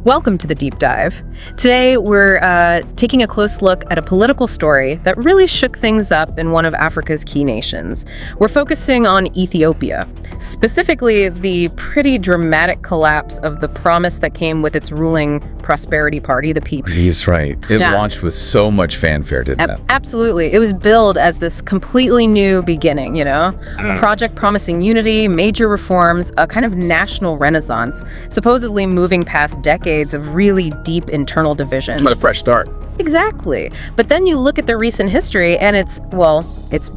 Welcome to the Deep Dive. Today, we're taking a close look at a political story that really shook things up in one of Africa's key nations. We're focusing on Ethiopia, specifically the pretty dramatic collapse of the promise that came with its ruling prosperity party, the PP. He's right. It launched with so much fanfare, didn't it? Absolutely. It was billed as this completely new beginning, a project promising unity, major reforms, a kind of national renaissance, supposedly moving past decades of really deep internal divisions. But a fresh start. Exactly. But then you look at the recent history and it's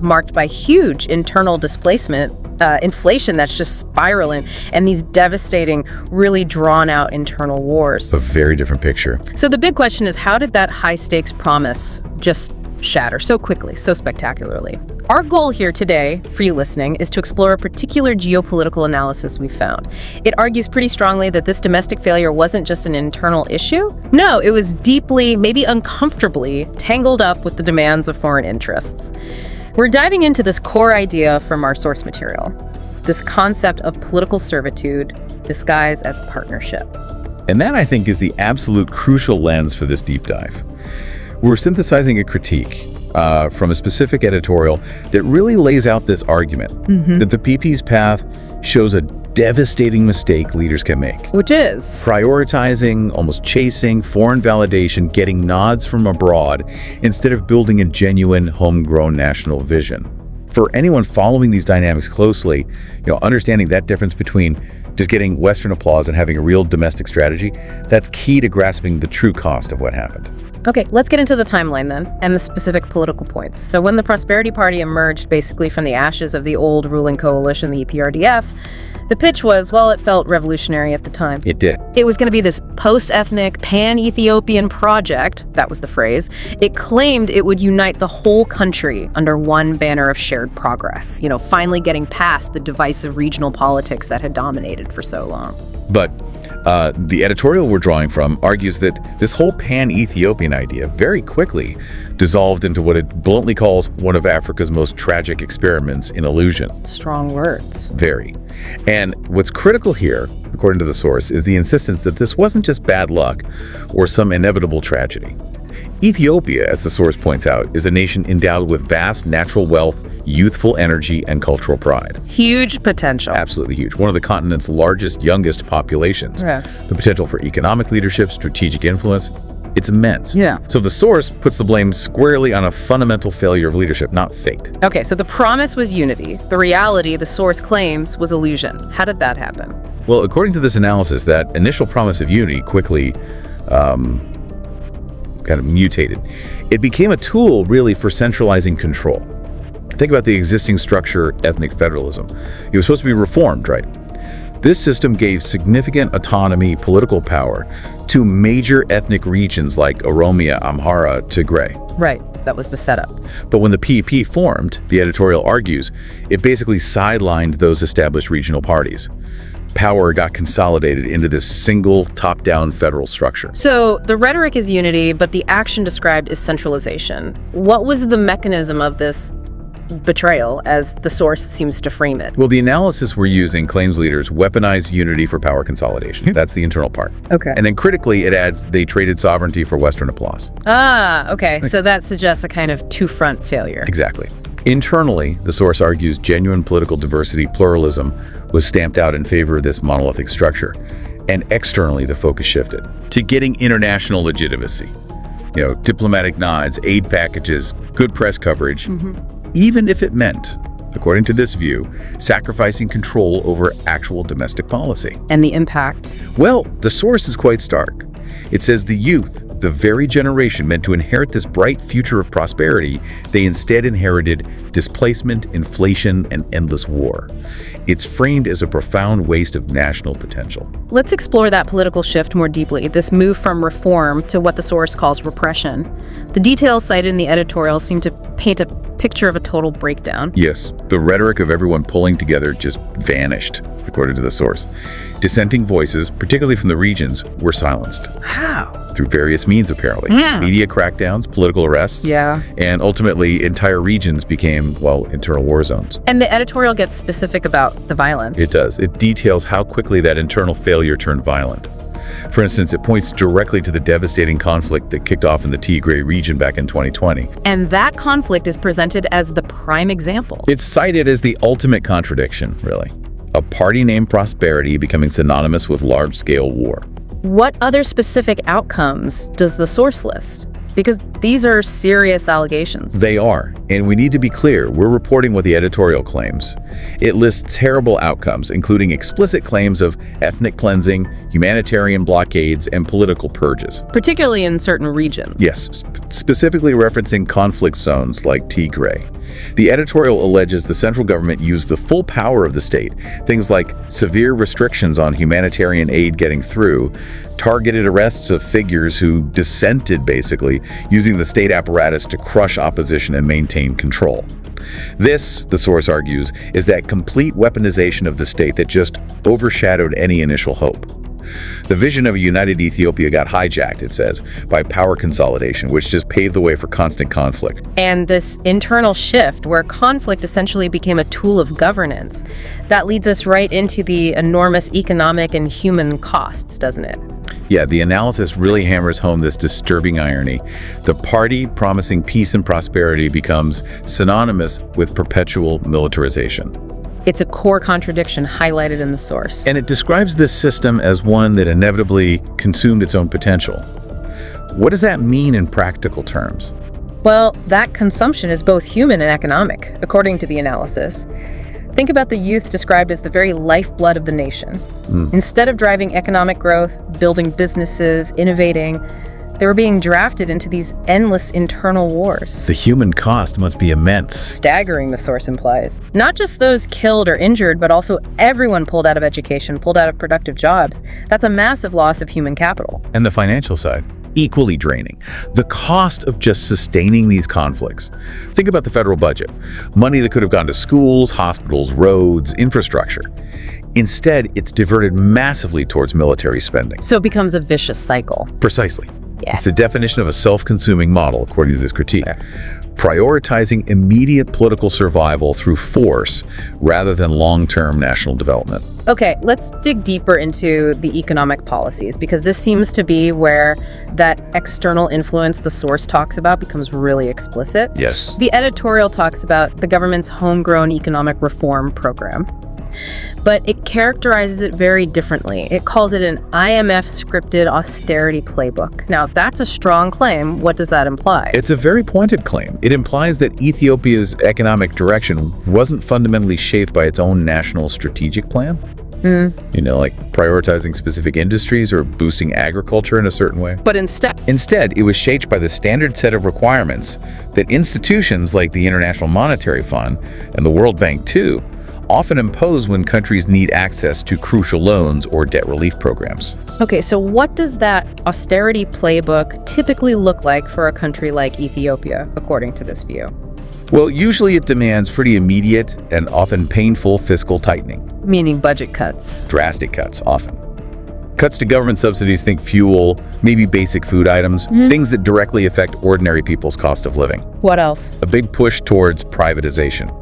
marked by huge internal displacement, inflation that's just spiraling, and these devastating, really drawn-out internal wars. A very different picture. So the big question is, how did that high-stakes promise just shatter so quickly, so spectacularly? Our goal here today, for you listening, is to explore a particular geopolitical analysis we found. It argues pretty strongly that this domestic failure wasn't just an internal issue. No, it was deeply, maybe uncomfortably, tangled up with the demands of foreign interests. We're diving into this core idea from our source material, this concept of political servitude disguised as partnership. And that, I think, is the absolute crucial lens for this deep dive. We're synthesizing a critique from a specific editorial that really lays out this argument that the PP's path shows a devastating mistake leaders can make. Which is? Prioritizing, almost chasing, foreign validation, getting nods from abroad, instead of building a genuine, homegrown national vision. For anyone following these dynamics closely, understanding that difference between just getting Western applause and having a real domestic strategy, that's key to grasping the true cost of what happened. Okay, let's get into the timeline then, and the specific political points. So when the Prosperity Party emerged basically from the ashes of the old ruling coalition, the EPRDF, the pitch was, it felt revolutionary at the time. It did. It was going to be this post-ethnic, pan-Ethiopian project, that was the phrase. It claimed it would unite the whole country under one banner of shared progress, finally getting past the divisive regional politics that had dominated for so long. But the editorial we're drawing from argues that this whole pan-Ethiopian idea very quickly dissolved into what it bluntly calls one of Africa's most tragic experiments in illusion. Strong words. Very. And what's critical here, according to the source, is the insistence that this wasn't just bad luck or some inevitable tragedy. Ethiopia, as the source points out, is a nation endowed with vast natural wealth, youthful energy, and cultural pride. Huge potential. Absolutely huge. One of the continent's largest, youngest populations. Yeah. The potential for economic leadership, strategic influence, it's immense. Yeah. So the source puts the blame squarely on a fundamental failure of leadership, not fate. Okay, so the promise was unity. The reality, the source claims, was illusion. How did that happen? Well, according to this analysis, that initial promise of unity quickly kind of mutated. It became a tool, really, for centralizing control. Think about the existing structure, ethnic federalism. It was supposed to be reformed, right? This system gave significant autonomy, political power, to major ethnic regions like Oromia, Amhara, Tigray. Right, that was the setup. But when the PEP formed, the editorial argues, it basically sidelined those established regional parties. Power got consolidated into this single top-down federal structure. So the rhetoric is unity, but the action described is centralization. What was the mechanism of this betrayal, as the source seems to frame it? Well, the analysis we're using claims leaders weaponized unity for power consolidation. That's the internal part. Okay. And then critically, it adds they traded sovereignty for Western applause. Okay. So that suggests a kind of two-front failure. Exactly. Internally, the source argues genuine political diversity, pluralism, was stamped out in favor of this monolithic structure. And externally, the focus shifted to getting international legitimacy. Diplomatic nods, aid packages, good press coverage, even if it meant, according to this view, sacrificing control over actual domestic policy. And the impact? Well, the source is quite stark. It says the youth, the very generation meant to inherit this bright future of prosperity, they instead inherited displacement, inflation, and endless war. It's framed as a profound waste of national potential. Let's explore that political shift more deeply, this move from reform to what the source calls repression. The details cited in the editorial seem to paint a picture of a total breakdown. Yes, the rhetoric of everyone pulling together just vanished, according to the source. Dissenting voices, particularly from the regions, were silenced. How? Through various means, apparently. Media crackdowns, political arrests, and ultimately entire regions became, internal war zones. And the editorial gets specific about the violence. It does. It details how quickly that internal failure turned violent. For instance, it points directly to the devastating conflict that kicked off in the Tigray region back in 2020. And that conflict is presented as the prime example. It's cited as the ultimate contradiction, really. A party named Prosperity becoming synonymous with large-scale war. What other specific outcomes does the source list? Because these are serious allegations. They are, and we need to be clear, we're reporting what the editorial claims. It lists terrible outcomes, including explicit claims of ethnic cleansing, humanitarian blockades, and political purges. Particularly in certain regions. Yes, specifically referencing conflict zones like Tigray. The editorial alleges the central government used the full power of the state, things like severe restrictions on humanitarian aid getting through, targeted arrests of figures who dissented, basically, using the state apparatus to crush opposition and maintain control. This, the source argues, is that complete weaponization of the state that just overshadowed any initial hope. The vision of a united Ethiopia got hijacked, it says, by power consolidation, which just paved the way for constant conflict. And this internal shift where conflict essentially became a tool of governance, that leads us right into the enormous economic and human costs, doesn't it? Yeah, the analysis really hammers home this disturbing irony. The party promising peace and prosperity becomes synonymous with perpetual militarization. It's a core contradiction highlighted in the source. And it describes this system as one that inevitably consumed its own potential. What does that mean in practical terms? Well, that consumption is both human and economic, according to the analysis. Think about the youth described as the very lifeblood of the nation. Instead of driving economic growth, building businesses, innovating, they were being drafted into these endless internal wars. The human cost must be immense. Staggering, the source implies. Not just those killed or injured, but also everyone pulled out of education, pulled out of productive jobs. That's a massive loss of human capital. And the financial side, equally draining. The cost of just sustaining these conflicts. Think about the federal budget. Money that could have gone to schools, hospitals, roads, infrastructure. Instead, it's diverted massively towards military spending. So it becomes a vicious cycle. Precisely. Yeah. It's the definition of a self-consuming model, according to this critique. Prioritizing immediate political survival through force rather than long-term national development. Okay, let's dig deeper into the economic policies, because this seems to be where that external influence the source talks about becomes really explicit. Yes. The editorial talks about the government's homegrown economic reform program, but it characterizes it very differently. It calls it an IMF-scripted austerity playbook. Now, that's a strong claim. What does that imply? It's a very pointed claim. It implies that Ethiopia's economic direction wasn't fundamentally shaped by its own national strategic plan. You know, like prioritizing specific industries or boosting agriculture in a certain way. But instead, it was shaped by the standard set of requirements that institutions like the International Monetary Fund and the World Bank, too, often impose when countries need access to crucial loans or debt relief programs. Okay, so what does that austerity playbook typically look like for a country like Ethiopia, according to this view? Well, usually it demands pretty immediate and often painful fiscal tightening. Meaning budget cuts. Drastic cuts, often. Cuts to government subsidies, think fuel, maybe basic food items, things that directly affect ordinary people's cost of living. What else? A big push towards privatization.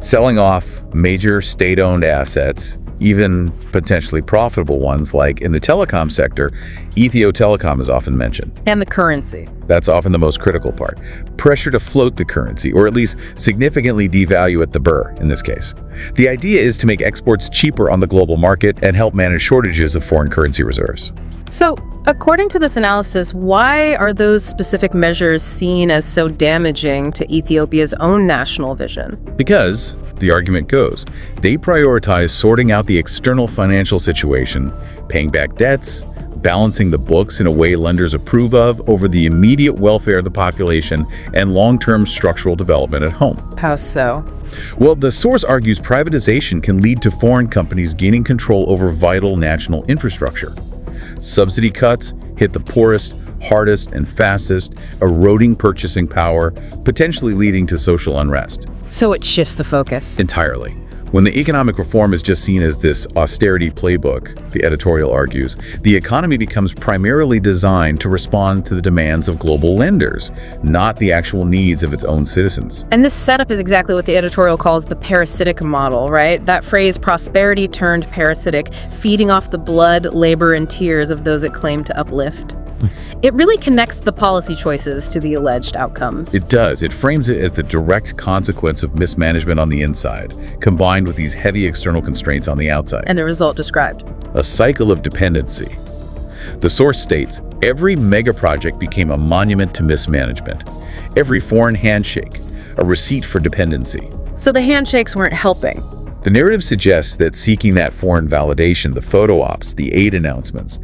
Selling off major state-owned assets, even potentially profitable ones, like in the telecom sector, Ethio Telecom is often mentioned. And the currency. That's often the most critical part. Pressure to float the currency, or at least significantly devalue it, the birr in this case. The idea is to make exports cheaper on the global market and help manage shortages of foreign currency reserves. So, according to this analysis, why are those specific measures seen as so damaging to Ethiopia's own national vision? Because, the argument goes, they prioritize sorting out the external financial situation, paying back debts, balancing the books in a way lenders approve of over the immediate welfare of the population and long-term structural development at home. How so? Well, the source argues privatization can lead to foreign companies gaining control over vital national infrastructure. Subsidy cuts hit the poorest, hardest, and fastest, eroding purchasing power, potentially leading to social unrest. So it shifts the focus. Entirely. When the economic reform is just seen as this austerity playbook, the editorial argues, the economy becomes primarily designed to respond to the demands of global lenders, not the actual needs of its own citizens. And this setup is exactly what the editorial calls the parasitic model, right? That phrase, prosperity turned parasitic, feeding off the blood, labor, and tears of those it claimed to uplift. It really connects the policy choices to the alleged outcomes. It does. It frames it as the direct consequence of mismanagement on the inside, combined with these heavy external constraints on the outside. And the result described. A cycle of dependency. The source states, every mega project became a monument to mismanagement. Every foreign handshake, a receipt for dependency. So the handshakes weren't helping. The narrative suggests that seeking that foreign validation, the photo ops, the aid announcements,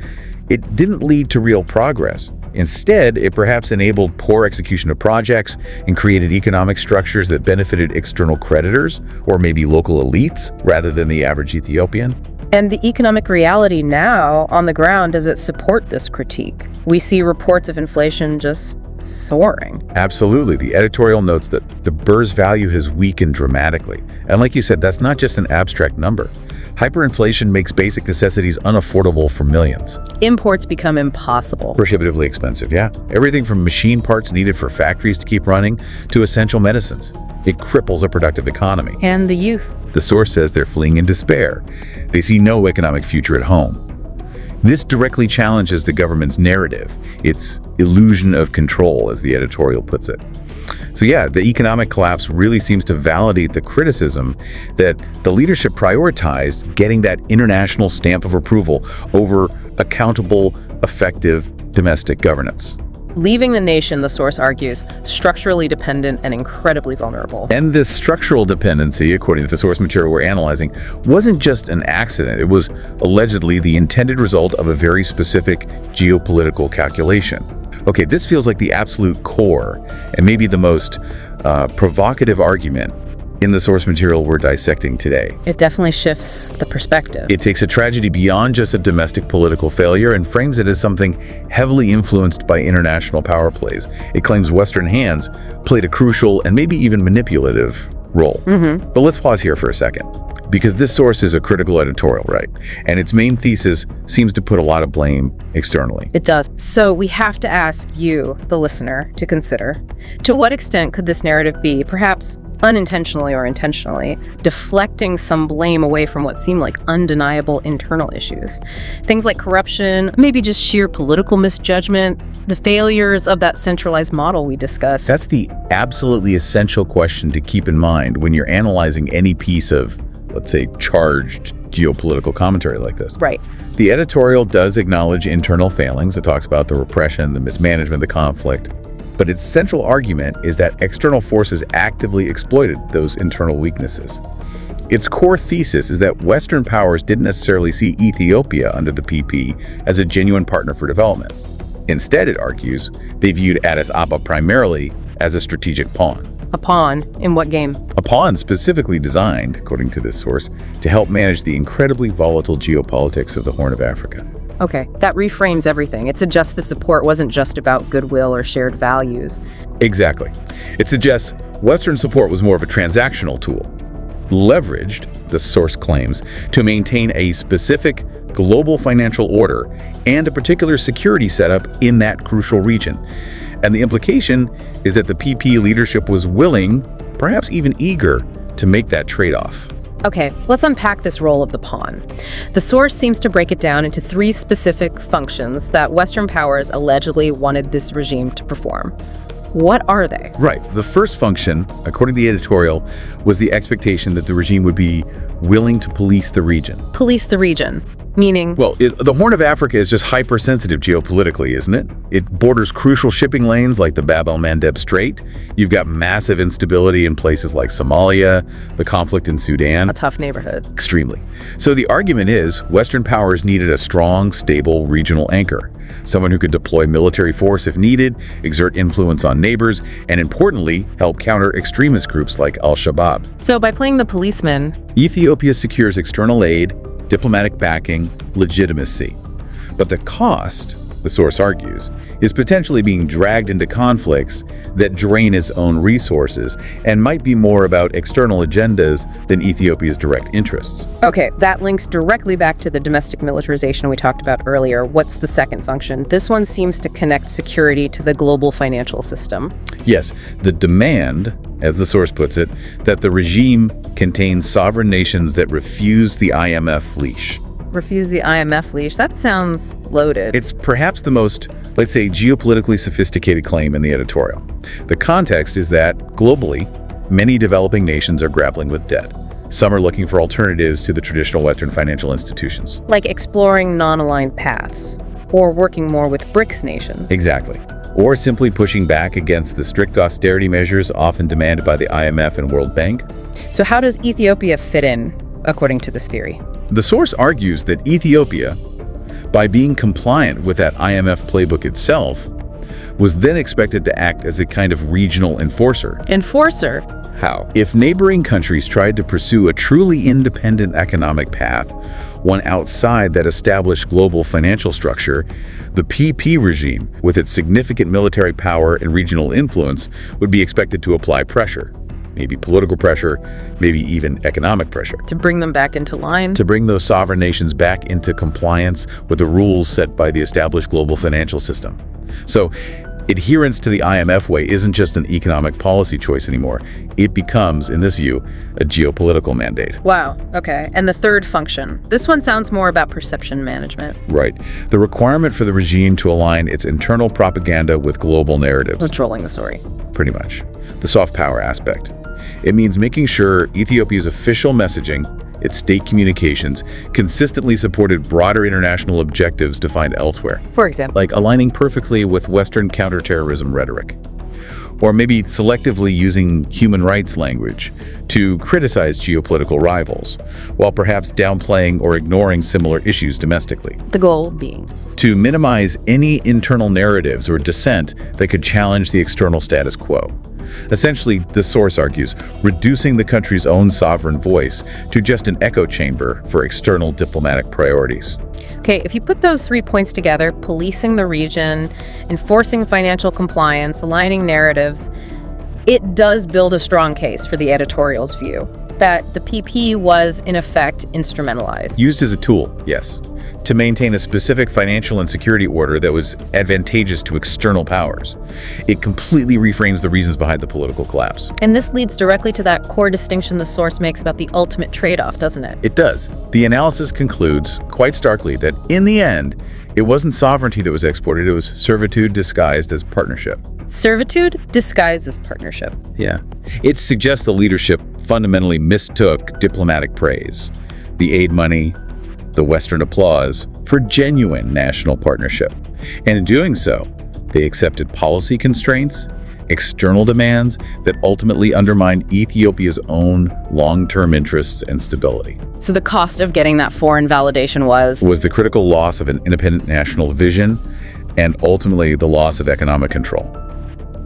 it didn't lead to real progress. Instead, it perhaps enabled poor execution of projects and created economic structures that benefited external creditors or maybe local elites rather than the average Ethiopian. And the economic reality now on the ground, does it support this critique? We see reports of inflation just soaring. Absolutely. The editorial notes that the birr's value has weakened dramatically. And like you said, that's not just an abstract number. Hyperinflation makes basic necessities unaffordable for millions. Imports become impossible. Prohibitively expensive, yeah. Everything from machine parts needed for factories to keep running to essential medicines. It cripples a productive economy. And the youth. The source says they're fleeing in despair. They see no economic future at home. This directly challenges the government's narrative, its illusion of control, as the editorial puts it. So yeah, the economic collapse really seems to validate the criticism that the leadership prioritized getting that international stamp of approval over accountable, effective domestic governance. Leaving the nation, the source argues, structurally dependent and incredibly vulnerable. And this structural dependency, according to the source material we're analyzing, wasn't just an accident. It was allegedly the intended result of a very specific geopolitical calculation. Okay, this feels like the absolute core and maybe the most provocative argument in the source material we're dissecting today. It definitely shifts the perspective. It takes a tragedy beyond just a domestic political failure and frames it as something heavily influenced by international power plays. It claims Western hands played a crucial and maybe even manipulative role. But let's pause here for a second, because this source is a critical editorial, right? And its main thesis seems to put a lot of blame externally. It does. So we have to ask you, the listener, to consider, to what extent could this narrative be, perhaps unintentionally or intentionally, deflecting some blame away from what seem like undeniable internal issues? Things like corruption, maybe just sheer political misjudgment, the failures of that centralized model we discussed. That's the absolutely essential question to keep in mind when you're analyzing any piece of, let's say, charged geopolitical commentary like this. Right. The editorial does acknowledge internal failings. It talks about the repression, the mismanagement, the conflict. But its central argument is that external forces actively exploited those internal weaknesses. Its core thesis is that Western powers didn't necessarily see Ethiopia under the PP as a genuine partner for development. Instead, it argues, they viewed Addis Ababa primarily as a strategic pawn. A pawn in what game? A pawn specifically designed, according to this source, to help manage the incredibly volatile geopolitics of the Horn of Africa. Okay, that reframes everything. It suggests the support wasn't just about goodwill or shared values. Exactly. It suggests Western support was more of a transactional tool, leveraged, the source claims, to maintain a specific global financial order and a particular security setup in that crucial region. And the implication is that the PP leadership was willing, perhaps even eager, to make that trade-off. Okay, let's unpack this role of the pawn. The source seems to break it down into three specific functions that Western powers allegedly wanted this regime to perform. What are they? Right. The first function, according to the editorial, was the expectation that the regime would be willing to police the region. Police the region. Meaning? Well, the Horn of Africa is just hypersensitive geopolitically, isn't it? It borders crucial shipping lanes like the Bab el-Mandeb Strait. You've got massive instability in places like Somalia, the conflict in Sudan. A tough neighborhood. Extremely. So the argument is Western powers needed a strong, stable regional anchor. Someone who could deploy military force if needed, exert influence on neighbors, and importantly, help counter extremist groups like al-Shabaab. So by playing the policeman, Ethiopia secures external aid, diplomatic backing, legitimacy. But the cost the source argues, is potentially being dragged into conflicts that drain its own resources and might be more about external agendas than Ethiopia's direct interests. Okay, that links directly back to the domestic militarization we talked about earlier. What's the second function? This one seems to connect security to the global financial system. Yes, the demand, as the source puts it, that the regime contains sovereign nations that refuse the IMF leash. Refuse the IMF leash? That sounds loaded. It's perhaps the most, let's say, geopolitically sophisticated claim in the editorial. The context is that, globally, many developing nations are grappling with debt. Some are looking for alternatives to the traditional Western financial institutions. Like exploring non-aligned paths, or working more with BRICS nations. Exactly. Or simply pushing back against the strict austerity measures often demanded by the IMF and World Bank. So how does Ethiopia fit in, according to this theory? The source argues that Ethiopia, by being compliant with that IMF playbook itself, was then expected to act as a kind of regional enforcer. Enforcer? How? If neighboring countries tried to pursue a truly independent economic path, one outside that established global financial structure, the PP regime, with its significant military power and regional influence, would be expected to apply pressure. Maybe political pressure, maybe even economic pressure. To bring them back into line? To bring those sovereign nations back into compliance with the rules set by the established global financial system. So, adherence to the IMF way isn't just an economic policy choice anymore. It becomes, in this view, a geopolitical mandate. Wow, okay. And the third function. This one sounds more about perception management. Right. The requirement for the regime to align its internal propaganda with global narratives. Controlling the story. Pretty much. The soft power aspect. It means making sure Ethiopia's official messaging, its state communications, consistently supported broader international objectives defined elsewhere. For example? Like aligning perfectly with Western counterterrorism rhetoric. Or maybe selectively using human rights language to criticize geopolitical rivals, while perhaps downplaying or ignoring similar issues domestically. The goal being? To minimize any internal narratives or dissent that could challenge the external status quo. Essentially, the source argues, reducing the country's own sovereign voice to just an echo chamber for external diplomatic priorities. Okay, if you put those 3 points together, policing the region, enforcing financial compliance, aligning narratives, it does build a strong case for the editorial's view that the PP was, in effect, instrumentalized. Used as a tool, yes, to maintain a specific financial and security order that was advantageous to external powers. It completely reframes the reasons behind the political collapse. And this leads directly to that core distinction the source makes about the ultimate trade-off, doesn't it? It does. The analysis concludes, quite starkly, that in the end, it wasn't sovereignty that was exported, it was servitude disguised as partnership. Servitude disguised as partnership. Yeah. It suggests the leadership fundamentally mistook diplomatic praise, the aid money, the Western applause, for genuine national partnership. And in doing so, they accepted policy constraints, external demands that ultimately undermined Ethiopia's own long-term interests and stability. So the cost of getting that foreign validation was the critical loss of an independent national vision and ultimately the loss of economic control.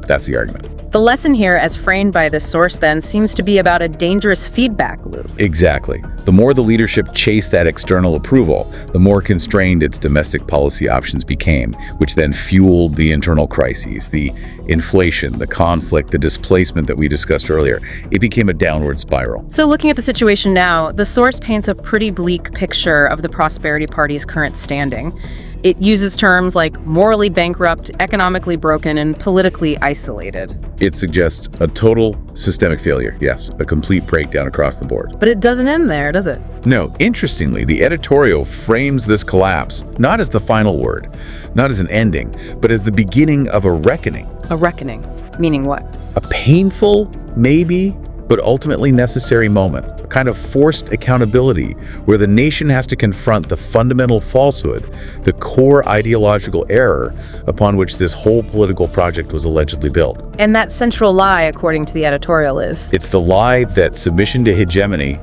That's the argument. The lesson here, as framed by this source then, seems to be about a dangerous feedback loop. Exactly. The more the leadership chased that external approval, the more constrained its domestic policy options became, which then fueled the internal crises, the inflation, the conflict, the displacement that we discussed earlier. It became a downward spiral. So looking at the situation now, the source paints a pretty bleak picture of the Prosperity Party's current standing. It uses terms like morally bankrupt, economically broken, and politically isolated. It suggests a total systemic failure, yes, a complete breakdown across the board. But it doesn't end there, does it? No, interestingly, the editorial frames this collapse not as the final word, not as an ending, but as the beginning of a reckoning. A reckoning? Meaning what? A painful, maybe, but ultimately necessary moment, a kind of forced accountability where the nation has to confront the fundamental falsehood, the core ideological error upon which this whole political project was allegedly built. And that central lie, according to the editorial, is? It's the lie that submission to hegemony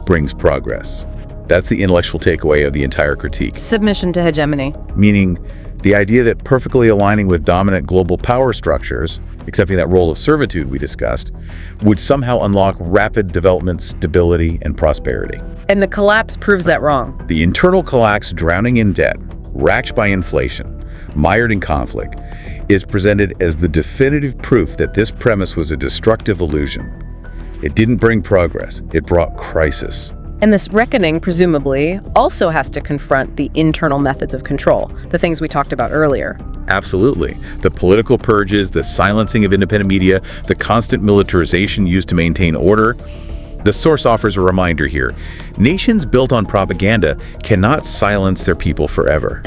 brings progress. That's the intellectual takeaway of the entire critique. Submission to hegemony. Meaning the idea that perfectly aligning with dominant global power structures, accepting that role of servitude we discussed, would somehow unlock rapid development, stability, and prosperity. And the collapse proves that wrong. The internal collapse, drowning in debt, racked by inflation, mired in conflict, is presented as the definitive proof that this premise was a destructive illusion. It didn't bring progress, it brought crisis. And this reckoning, presumably, also has to confront the internal methods of control, the things we talked about earlier. Absolutely. The political purges, the silencing of independent media, the constant militarization used to maintain order. The source offers a reminder here. Nations built on propaganda cannot silence their people forever.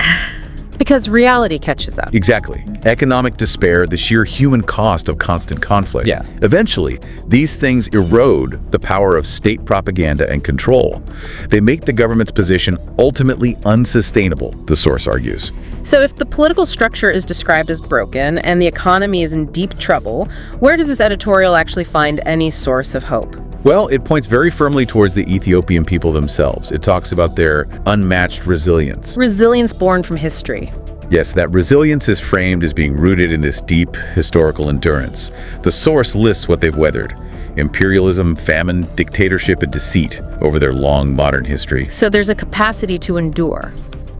Because reality catches up. Exactly. Economic despair, the sheer human cost of constant conflict. Yeah. Eventually, these things erode the power of state propaganda and control. They make the government's position ultimately unsustainable, the source argues. So if the political structure is described as broken and the economy is in deep trouble, where does this editorial actually find any source of hope? Well, it points very firmly towards the Ethiopian people themselves. It talks about their unmatched resilience. Resilience born from history. Yes, that resilience is framed as being rooted in this deep historical endurance. The source lists what they've weathered: imperialism, famine, dictatorship, and deceit over their long modern history. So there's a capacity to endure.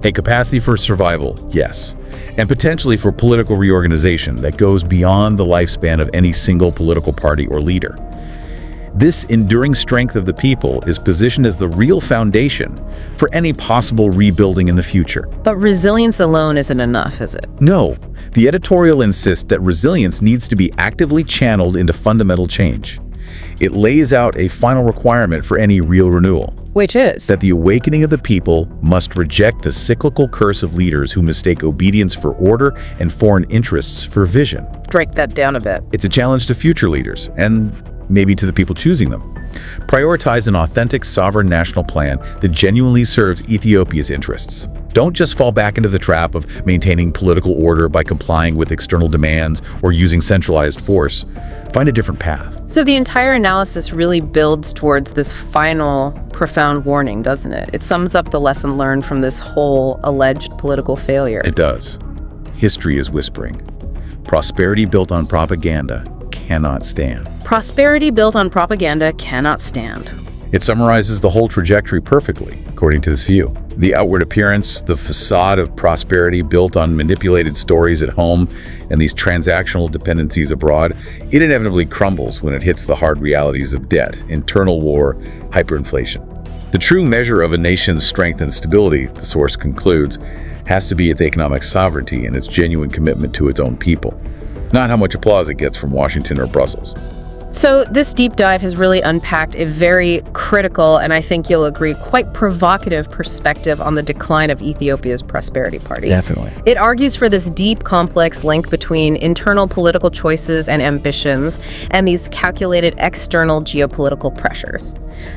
A capacity for survival, yes, and potentially for political reorganization that goes beyond the lifespan of any single political party or leader. This enduring strength of the people is positioned as the real foundation for any possible rebuilding in the future. But resilience alone isn't enough, is it? No, the editorial insists that resilience needs to be actively channeled into fundamental change. It lays out a final requirement for any real renewal. Which is? That the awakening of the people must reject the cyclical curse of leaders who mistake obedience for order and foreign interests for vision. Break that down a bit. It's a challenge to future leaders, and maybe to the people choosing them. Prioritize an authentic sovereign national plan that genuinely serves Ethiopia's interests. Don't just fall back into the trap of maintaining political order by complying with external demands or using centralized force. Find a different path. So the entire analysis really builds towards this final, profound warning, doesn't it? It sums up the lesson learned from this whole alleged political failure. It does. History is whispering. Prosperity built on propaganda cannot stand. Prosperity built on propaganda cannot stand. It summarizes the whole trajectory perfectly, according to this view. The outward appearance, the facade of prosperity built on manipulated stories at home and these transactional dependencies abroad, it inevitably crumbles when it hits the hard realities of debt, internal war, hyperinflation. The true measure of a nation's strength and stability, the source concludes, has to be its economic sovereignty and its genuine commitment to its own people, not how much applause it gets from Washington or Brussels. So this deep dive has really unpacked a very critical, and I think you'll agree, quite provocative perspective on the decline of Ethiopia's prosperity party. Definitely. It argues for this deep, complex link between internal political choices and ambitions and these calculated external geopolitical pressures.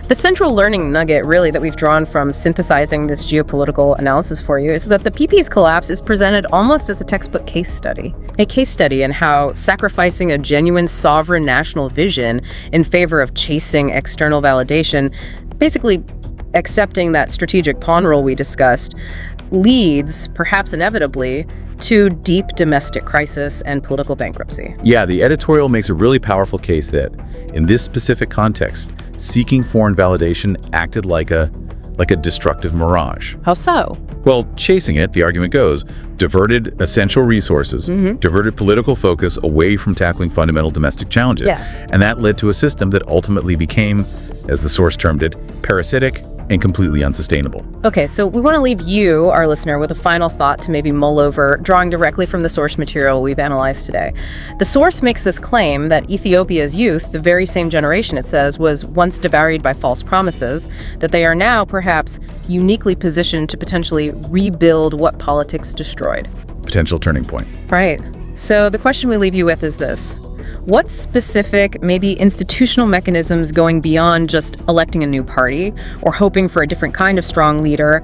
The central learning nugget, really, that we've drawn from synthesizing this geopolitical analysis for you is that the PP's collapse is presented almost as a textbook case study. A case study in how sacrificing a genuine sovereign national vision in favor of chasing external validation, basically accepting that strategic pawn role we discussed, leads, perhaps inevitably, to deep domestic crisis and political bankruptcy. Yeah, the editorial makes a really powerful case that, in this specific context, seeking foreign validation acted like a destructive mirage. How so? Well, chasing it, the argument goes, diverted essential resources, diverted political focus away from tackling fundamental domestic challenges. Yeah. And that led to a system that ultimately became, as the source termed it, parasitic and completely unsustainable. Okay, so we want to leave you, our listener, with a final thought to maybe mull over, drawing directly from the source material we've analyzed today. The source makes this claim that Ethiopia's youth, the very same generation it says, was once devoured by false promises, that they are now perhaps uniquely positioned to potentially rebuild what politics destroyed. Potential turning point. Right. So the question we leave you with is this. What specific, maybe institutional mechanisms going beyond just electing a new party or hoping for a different kind of strong leader,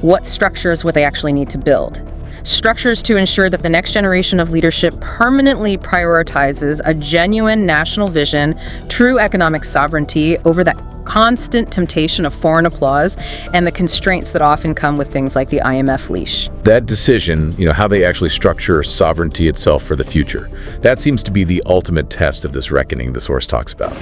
what structures would they actually need to build? Structures to ensure that the next generation of leadership permanently prioritizes a genuine national vision, true economic sovereignty over that constant temptation of foreign applause and the constraints that often come with things like the IMF leash. That decision, how they actually structure sovereignty itself for the future, that seems to be the ultimate test of this reckoning the source talks about.